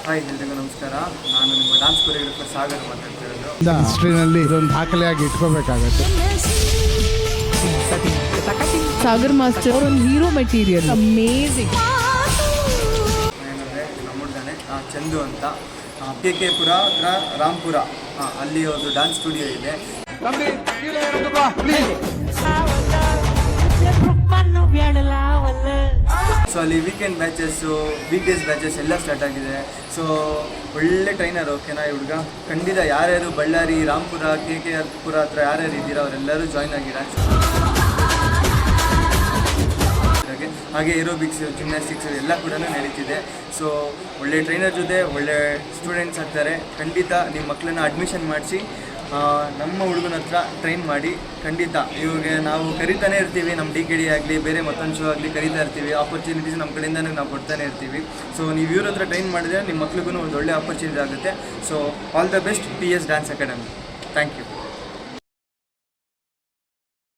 Hi ಎಲ್ರಿಗೂ ನಮಸ್ಕಾರ. ನಾನು ನಿಮ್ಮ ಡಾನ್ಸ್ ಕೊರಿಯೋಗ್ರಾಫರ್ ಸಾಗರ್ ಮಾತಾಡ್ತಿರೋದು. ಹಿಸ್ಟ್ರಿನಲ್ಲಿ ಇದೊಂದು ದಾಖಲೆಯಾಗಿ ಇಟ್ಕೋಬೇಕಾಗತ್ತೆ. ಸಾಗರ್ ಮಾಸ್ಟರ್ ಒಂದು ಹೀರೋ ಮೆಟೀರಿಯಲ್, ಅಮೇಜಿಂಗ್. ಏನಂದರೆ ನಮ್ಮ ಹುಡುಗನೇ ಚಂದು ಅಂತ, ಕೆ ಪುರ ಹತ್ರ ರಾಂಪುರ, ಅಲ್ಲಿ ಒಂದು ಡ್ಯಾನ್ಸ್ ಸ್ಟುಡಿಯೋ ಇದೆ. ಸೊ ಅಲ್ಲಿ ವೀಕೆಂಡ್ ಬ್ಯಾಚಸ್ಸು, ವೀಕ್ ಡೇಸ್ ಬ್ಯಾಚಸ್ ಎಲ್ಲ ಸ್ಟಾರ್ಟ್ ಆಗಿದೆ. ಸೊ ಒಳ್ಳೆ ಟ್ರೈನರ್, ಓಕೆನಾ ಈ ಹುಡುಗ. ಖಂಡಿತ ಯಾರ್ಯಾರು ಬಳ್ಳಾರಿ, ರಾಂಪುರ, ಕೆ ಪುರ ಹತ್ರ ಯಾರ್ಯಾರು ಇದ್ದೀರಾ ಅವರೆಲ್ಲರೂ ಜಾಯ್ನ್ ಆಗಿ ಡ್ಯಾನ್ಸ್. ಹಾಗೆ ಏರೋಬಿಕ್ಸ್, ಜಿಮ್ನಾಸ್ಟಿಕ್ಸ್ ಎಲ್ಲ ಕೂಡ ನಡೀತಿದೆ. ಸೊ ಒಳ್ಳೆ ಟ್ರೈನರ್ ಜೊತೆ ಒಳ್ಳೆ ಸ್ಟೂಡೆಂಟ್ಸ್ ಆಗ್ತಾರೆ. ಖಂಡಿತ ನಿಮ್ಮ ಮಕ್ಕಳನ್ನ ಅಡ್ಮಿಷನ್ ಮಾಡಿಸಿ ನಮ್ಮ ಹುಡುಗನ ಹತ್ರ ಟ್ರೈನ್ ಮಾಡಿ. ಖಂಡಿತ ಇವಾಗ ನಾವು ಕರಿತಾನೆ ಇರ್ತೀವಿ, ನಮ್ಮ DKD ಆಗಲಿ ಬೇರೆ ಮತ್ತೊಂದು ಶೋ ಆಗಲಿ ಕರಿತಾ ಇರ್ತೀವಿ. ಆಪರ್ಚುನಿಟೀಸ್ ನಮ್ಮ ಕಡೆಯಿಂದನೇ ನಾವು ಕೊಡ್ತಾನೆ ಇರ್ತೀವಿ. ಸೊ ನೀವು ಇವ್ರ ಹತ್ರ ಟ್ರೈನ್ ಮಾಡಿದ್ರೆ ನಿಮ್ಮ ಮಕ್ಳಿಗೂ ಒಂದು ಒಳ್ಳೆ ಆಪರ್ಚುನಿಟಿ ಆಗುತ್ತೆ. So all the best PS dance academy. Thank you.